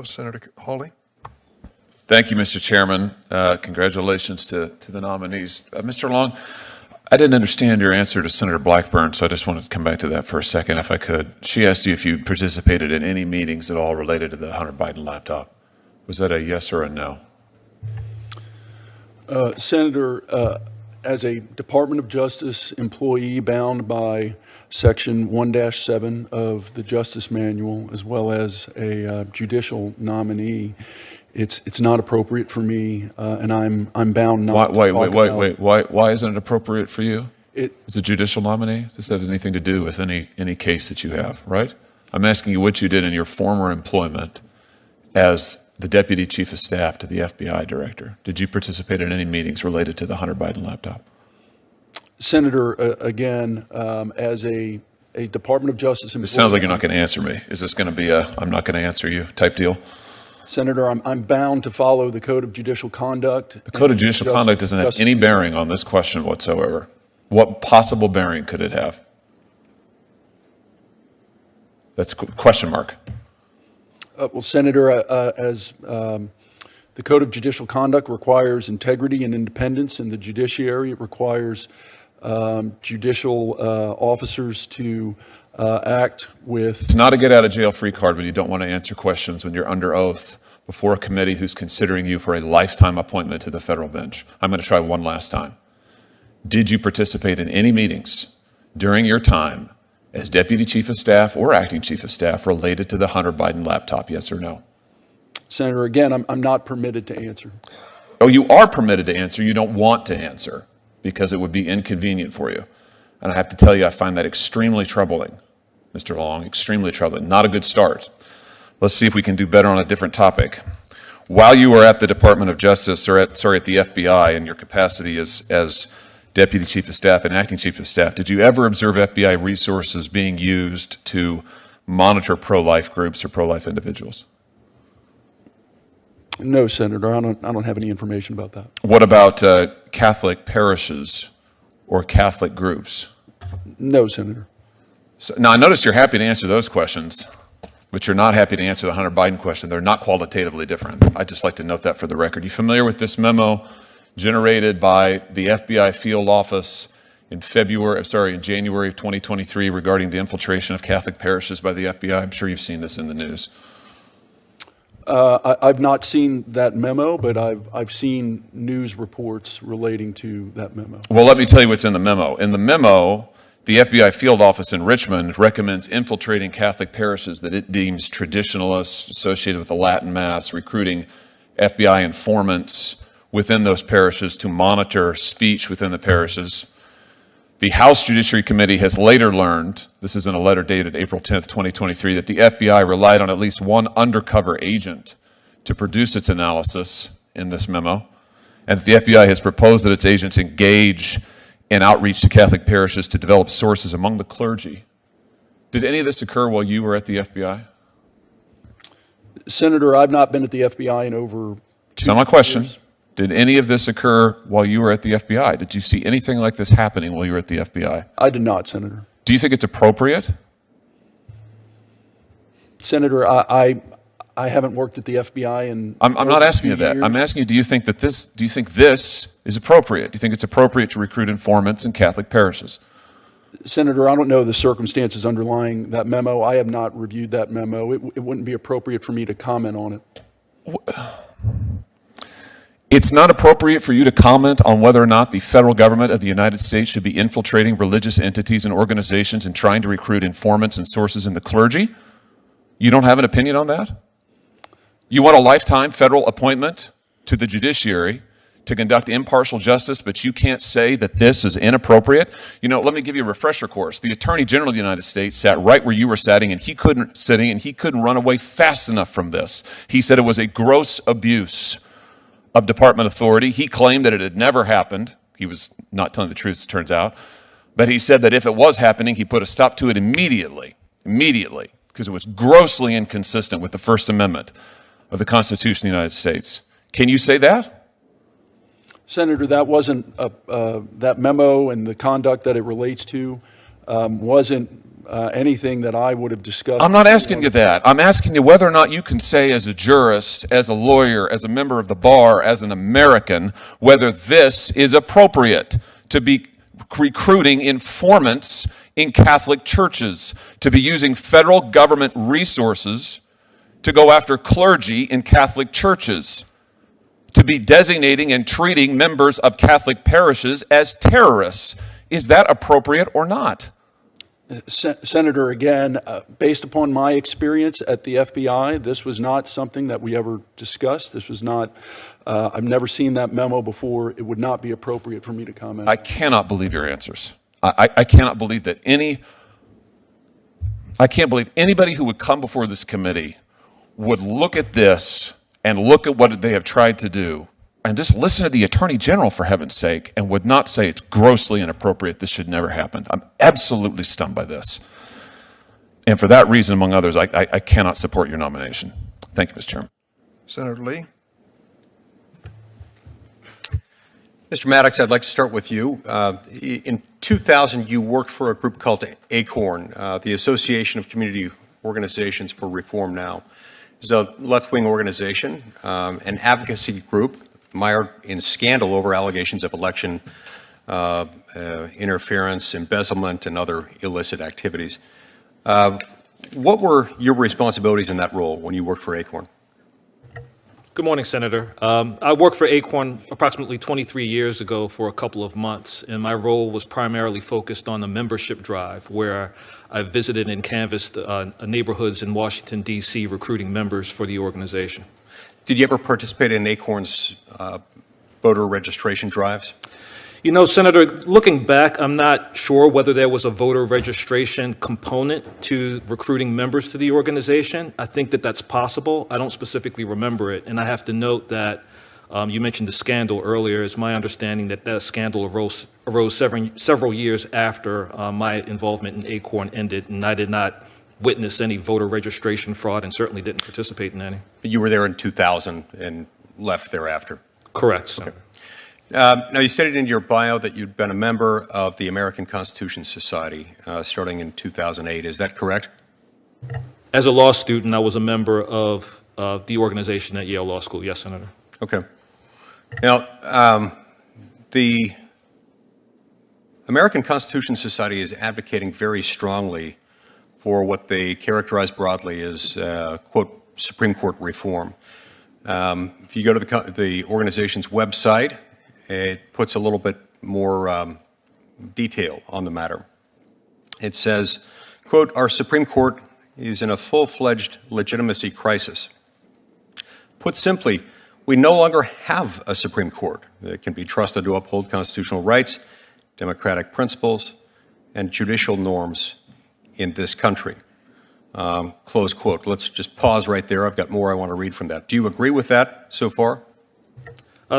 Senator Hawley. Thank you, Mr. Chairman. Congratulations to the nominees. Mr. Long, I didn't understand your answer to Senator Blackburn, so I just wanted to come back to that for a second, if I could. She asked you if you participated in any meetings at all related to the Hunter Biden laptop. Was that a yes or a no? Senator, as a Department of Justice employee bound by Section 1-7 of the Justice Manual, as well as a judicial nominee, it's not appropriate for me, and I'm bound not to talk about. Why isn't it appropriate for you? As a judicial nominee? Does that have anything to do with any case that you have, right? I'm asking you what you did in your former employment as the Deputy Chief of Staff to the FBI Director. Did you participate in any meetings related to the Hunter Biden laptop? Senator, again, as a Department of Justice employee. It sounds like you're not going to answer me. Is this going to be a I'm not going to answer you type deal? Senator, I'm bound to follow the Code of Judicial Conduct. The Code of Judicial Conduct doesn't have any bearing on this question whatsoever. What possible bearing could it have? That's a question mark. Well, Senator, as the Code of Judicial Conduct requires integrity and independence in the judiciary, it requires judicial officers to act with... It's not a get-out-of-jail-free card when you don't want to answer questions when you're under oath before a committee who's considering you for a lifetime appointment to the federal bench. I'm going to try one last time. Did you participate in any meetings during your time as Deputy Chief of Staff or Acting Chief of Staff related to the Hunter Biden laptop, yes or no? Senator, again, I'm not permitted to answer. Oh, you are permitted to answer. You don't want to answer because it would be inconvenient for you. And I have to tell you, I find that extremely troubling, Mr. Long, extremely troubling. Not a good start. Let's see if we can do better on a different topic. While you were at the Department of Justice, or at the FBI in your capacity as Deputy Chief of Staff and Acting Chief of Staff, did you ever observe FBI resources being used to monitor pro-life groups or pro-life individuals? No, Senator. I don't have any information about that. What about Catholic parishes or Catholic groups? No, Senator. So, now, I notice you're happy to answer those questions, but you're not happy to answer the Hunter Biden question. They're not qualitatively different. I'd just like to note that for the record. You familiar with this memo generated by the FBI field office in January of 2023 regarding the infiltration of Catholic parishes by the FBI? I'm sure you've seen this in the news. I've not seen that memo, but I've seen news reports relating to that memo. Well, let me tell you what's in the memo. In the memo, the FBI field office in Richmond recommends infiltrating Catholic parishes that it deems traditionalists associated with the Latin Mass, recruiting FBI informants within those parishes to monitor speech within the parishes. The House Judiciary Committee has later learned, this is in a letter dated April 10th, 2023, that the FBI relied on at least one undercover agent to produce its analysis in this memo, and the FBI has proposed that its agents engage in outreach to Catholic parishes to develop sources among the clergy. Did any of this occur while you were at the FBI? Senator, I've not been at the FBI in over 2 It's not my question. years. Did any of this occur while you were at the FBI? Did you see anything like this happening while you were at the FBI? I did not, Senator. Do you think it's appropriate? Senator, I haven't worked at the FBI in I'm not asking you over 2 that. years. I'm asking you, do you think this is appropriate? Do you think it's appropriate to recruit informants in Catholic parishes? Senator, I don't know the circumstances underlying that memo. I have not reviewed that memo. It wouldn't be appropriate for me to comment on it. It's not appropriate for you to comment on whether or not the federal government of the United States should be infiltrating religious entities and organizations and trying to recruit informants and sources in the clergy? You don't have an opinion on that? You want a lifetime federal appointment to the judiciary to conduct impartial justice, but you can't say that this is inappropriate? You know, let me give you a refresher course. The Attorney General of the United States sat right where you were sitting, and he couldn't run away fast enough from this. He said it was a gross abuse of department authority. He claimed that it had never happened. He was not telling the truth, it turns out. But he said that if it was happening, he put a stop to it immediately, because it was grossly inconsistent with the First Amendment of the Constitution of the United States. Can you say that? Senator, that wasn't that memo and the conduct that it relates to wasn't anything that I would have discussed. I'm not asking you that. I'm asking you whether or not you can say as a jurist, as a lawyer, as a member of the bar, as an American, whether this is appropriate to be recruiting informants in Catholic churches, to be using federal government resources to go after clergy in Catholic churches, to be designating and treating members of Catholic parishes as terrorists. Is that appropriate or not? Senator, again, based upon my experience at the FBI, this was not something that we ever discussed. This was not, I've never seen that memo before. It would not be appropriate for me to comment. I cannot believe your answers. I cannot believe that I can't believe anybody who would come before this committee would look at this and look at what they have tried to do and just listen to the Attorney General, for heaven's sake, and would not say it's grossly inappropriate, this should never happen. I'm absolutely stunned by this. And for that reason, among others, I cannot support your nomination. Thank you, Mr. Chairman. Senator Lee. Mr. Maddox, I'd like to start with you. In 2000, you worked for a group called ACORN, the Association of Community Organizations for Reform Now. It's a left-wing organization, an advocacy group mired in scandal over allegations of election interference, embezzlement, and other illicit activities. What were your responsibilities in that role when you worked for ACORN? Good morning, Senator. I worked for ACORN approximately 23 years ago for a couple of months, and my role was primarily focused on the membership drive, where I visited and canvassed neighborhoods in Washington, D.C., recruiting members for the organization. Did you ever participate in ACORN's voter registration drives? You know, Senator, looking back, I'm not sure whether there was a voter registration component to recruiting members to the organization. I think that that's possible. I don't specifically remember it. And I have to note that you mentioned the scandal earlier. It's my understanding that that scandal arose several years after my involvement in ACORN ended, and I did not witness any voter registration fraud and certainly didn't participate in any. You were there in 2000 and left thereafter? Correct, Senator. Okay. Now, you stated in your bio that you'd been a member of the American Constitution Society starting in 2008. Is that correct? As a law student, I was a member of the organization at Yale Law School. Yes, Senator. Okay. Now, the American Constitution Society is advocating very strongly for what they characterize broadly as, quote, Supreme Court reform. If you go to the organization's website, it puts a little bit more detail on the matter. It says, quote, our Supreme Court is in a full-fledged legitimacy crisis. Put simply, we no longer have a Supreme Court that can be trusted to uphold constitutional rights, democratic principles, and judicial norms in this country. Close quote. Let's just pause right there. I've got more I want to read from that. Do you agree with that so far?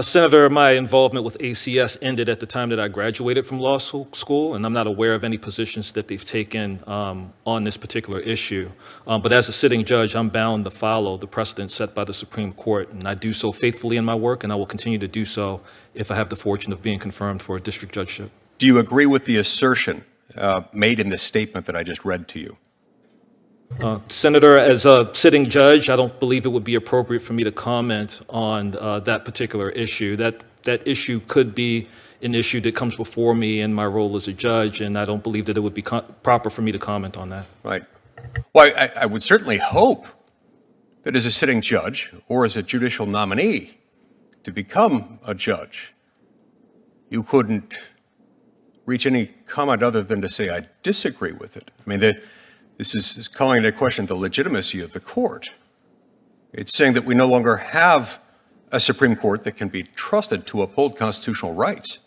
Senator, my involvement with ACS ended at the time that I graduated from law school, and I'm not aware of any positions that they've taken on this particular issue. But as a sitting judge, I'm bound to follow the precedent set by the Supreme Court, and I do so faithfully in my work, and I will continue to do so if I have the fortune of being confirmed for a district judgeship. Do you agree with the assertion made in the statement that I just read to you? Senator, as a sitting judge, I don't believe it would be appropriate for me to comment on that particular issue. That issue could be an issue that comes before me in my role as a judge, and I don't believe that it would be proper for me to comment on that. Right. Well, I would certainly hope that as a sitting judge or as a judicial nominee to become a judge, you couldn't reach any comment other than to say, I disagree with it. I mean, this is calling into question the legitimacy of the court. It's saying that we no longer have a Supreme Court that can be trusted to uphold constitutional rights.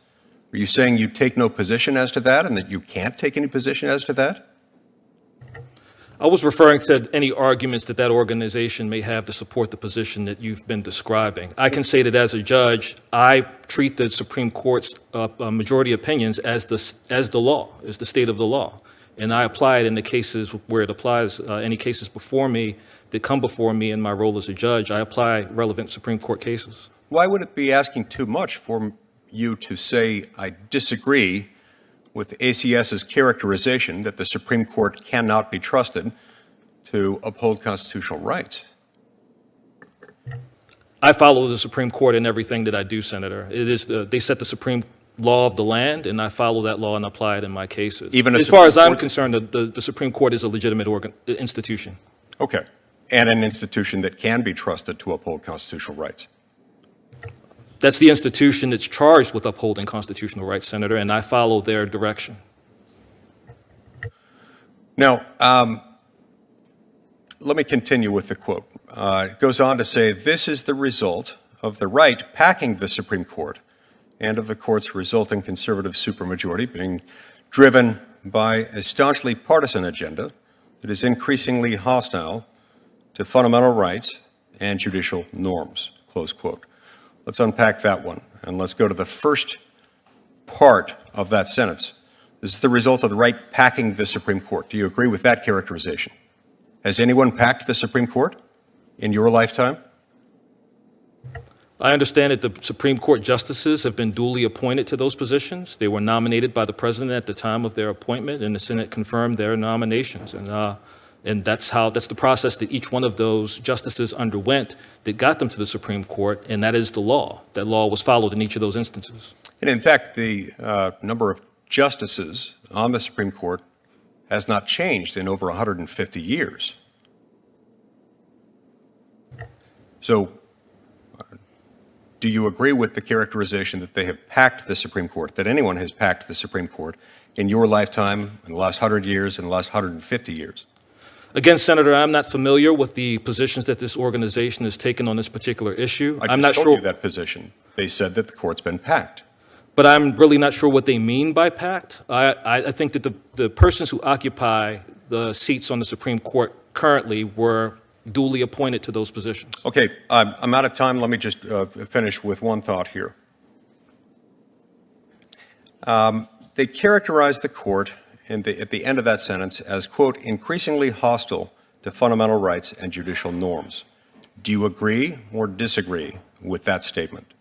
Are you saying you take no position as to that and that you can't take any position as to that? I was referring to any arguments that that organization may have to support the position that you've been describing. I can say that as a judge, I treat the Supreme Court's majority opinions as the law, as the state of the law. And I apply it in the cases where it applies, any cases before me that come before me in my role as a judge. I apply relevant Supreme Court cases. Why would it be asking too much for you to say, I disagree with ACS's characterization that the Supreme Court cannot be trusted to uphold constitutional rights? I follow the Supreme Court in everything that I do, Senator. They set the supreme law of the land, and I follow that law and apply it in my cases. Even as far as I'm concerned, the Supreme Court is a legitimate institution. Okay. And an institution that can be trusted to uphold constitutional rights. That's the institution that's charged with upholding constitutional rights, Senator, and I follow their direction. Now, let me continue with the quote. It goes on to say, "This is the result of the right packing the Supreme Court and of the court's resulting conservative supermajority being driven by a staunchly partisan agenda that is increasingly hostile to fundamental rights and judicial norms," close quote. Let's unpack that one, and let's go to the first part of that sentence. This is the result of the right packing the Supreme Court. Do you agree with that characterization? Has anyone packed the Supreme Court in your lifetime? I understand that the Supreme Court justices have been duly appointed to those positions. They were nominated by the president at the time of their appointment, and the Senate confirmed their nominations. And that's the process that each one of those justices underwent that got them to the Supreme Court, and that is the law. That law was followed in each of those instances. And in fact, the number of justices on the Supreme Court has not changed in over 150 years. So, do you agree with the characterization that they have packed the Supreme Court, that anyone has packed the Supreme Court in your lifetime, in the last 100 years, in the last 150 years? Again, Senator, I'm not familiar with the positions that this organization has taken on this particular issue. I'm not told sure you that position. They said that the court's been packed. But I'm really not sure what they mean by packed. I think that the persons who occupy the seats on the Supreme Court currently were duly appointed to those positions. Okay, I'm out of time. Let me just finish with one thought here. They characterized the court at the end of that sentence as, quote, increasingly hostile to fundamental rights and judicial norms. Do you agree or disagree with that statement?